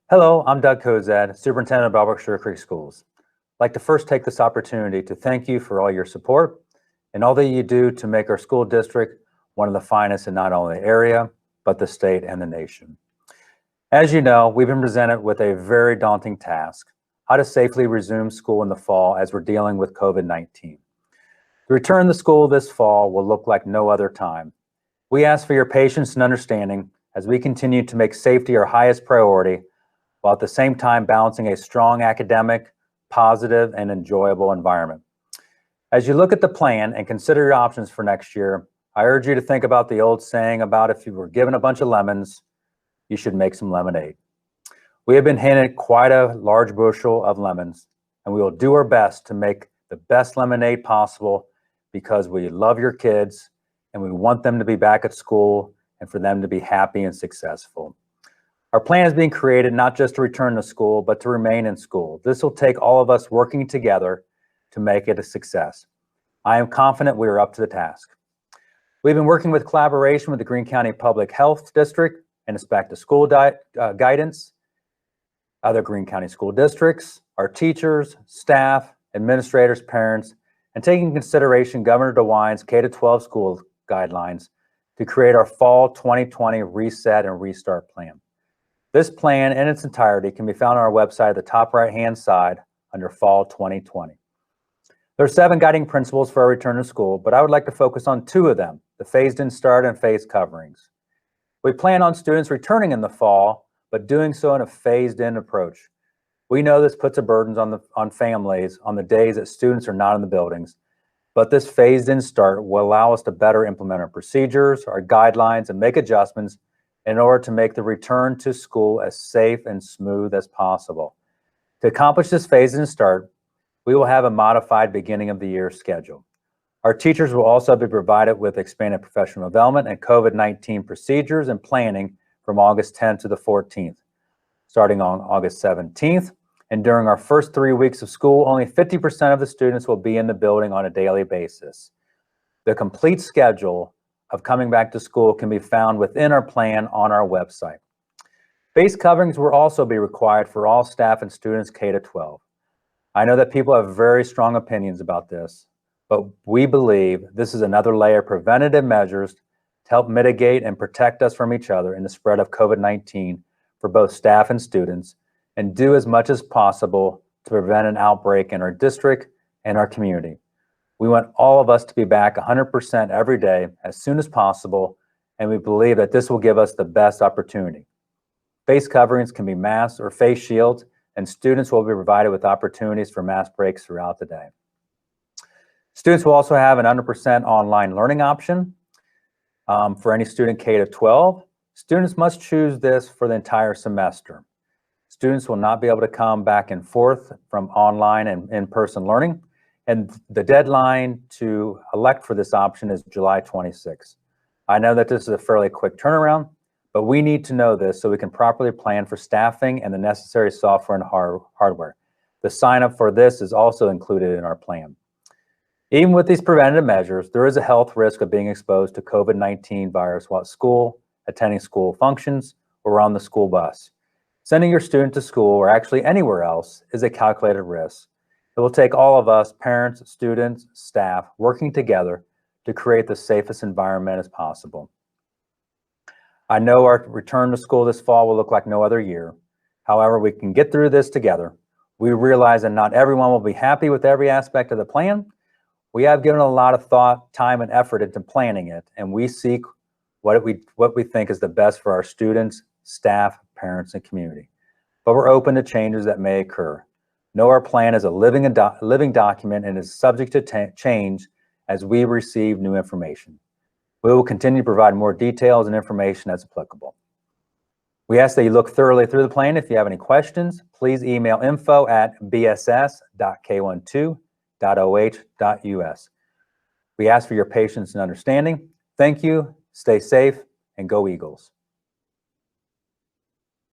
Hello, I'm Doug Kozad, Superintendent of Bellbrook-Sugarcreek Schools. I'd like to first take this opportunity to thank you for all your support and all that you do to make our school district one of the finest in not only the area, but the state and the nation. As you know, we've been presented with a very daunting task, how to safely resume school in the fall as we're dealing with COVID-19. The return to school this fall will look like no other time. We ask for your patience and understanding as we continue to make safety our highest priority, while at the same time balancing a strong academic, positive, and enjoyable environment. As you look at the plan and consider your options for next year, I urge you to think about the old saying about if you were given a bunch of lemons, you should make some lemonade. We have been handed quite a large bushel of lemons, and we will do our best to make the best lemonade possible because we love your kids and we want them to be back at school and for them to be happy and successful. Our plan is being created not just to return to school, but to remain in school. This will take all of us working together to make it a success. I am confident we are up to the task. We've been working with collaboration with the Greene County Public Health District and its back to school guidance, other Greene County school districts, our teachers, staff, administrators, parents, and taking into consideration Governor DeWine's K-12 school guidelines to create our fall 2020 reset and restart plan. This plan in its entirety can be found on our website at the top right-hand side under Fall 2020. There are 7 guiding principles for our return to school, but I would like to focus on 2 of them, the phased-in start and face coverings. We plan on students returning in the fall, but doing so in a phased-in approach. We know this puts a burden on families on the days that students are not in the buildings, but this phased-in start will allow us to better implement our procedures, our guidelines, and make adjustments in order to make the return to school as safe and smooth as possible. To accomplish this phase-in start, we will have a modified beginning of the year schedule. Our teachers will also be provided with expanded professional development and COVID-19 procedures and planning from August 10th to the 14th. Starting on August 17th, and during our first 3 weeks of school, only 50% of the students will be in the building on a daily basis. The complete schedule of coming back to school can be found within our plan on our website. Face coverings will also be required for all staff and students K-12. I know that people have very strong opinions about this, but we believe this is another layer of preventative measures to help mitigate and protect us from each other in the spread of COVID-19 for both staff and students, and do as much as possible to prevent an outbreak in our district and our community. We want all of us to be back 100% every day as soon as possible, and we believe that this will give us the best opportunity. Face coverings can be masks or face shields, and students will be provided with opportunities for mask breaks throughout the day. Students will also have an 100% online learning option for any student K-12. Students must choose this for the entire semester. Students will not be able to come back and forth from online and in-person learning, and the deadline to elect for this option is July 26th. I know that this is a fairly quick turnaround, but we need to know this so we can properly plan for staffing and the necessary software and hardware. The sign-up for this is also included in our plan. Even with these preventative measures, there is a health risk of being exposed to COVID-19 virus while at school, attending school functions, or on the school bus. Sending your student to school or actually anywhere else is a calculated risk. It will take all of us, parents, students, staff, working together to create the safest environment as possible. I know our return to school this fall will look like no other year. However, we can get through this together. We realize that not everyone will be happy with every aspect of the plan. We have given a lot of thought, time, and effort into planning it, and we seek what we think is the best for our students, staff, parents, and community. But we're open to changes that may occur. Know our plan is a living document and is subject to change as we receive new information. We will continue to provide more details and information as applicable. We ask that you look thoroughly through the plan. If you have any questions, please email info@bss.k12.oh.us. We ask for your patience and understanding. Thank you, stay safe, and go Eagles.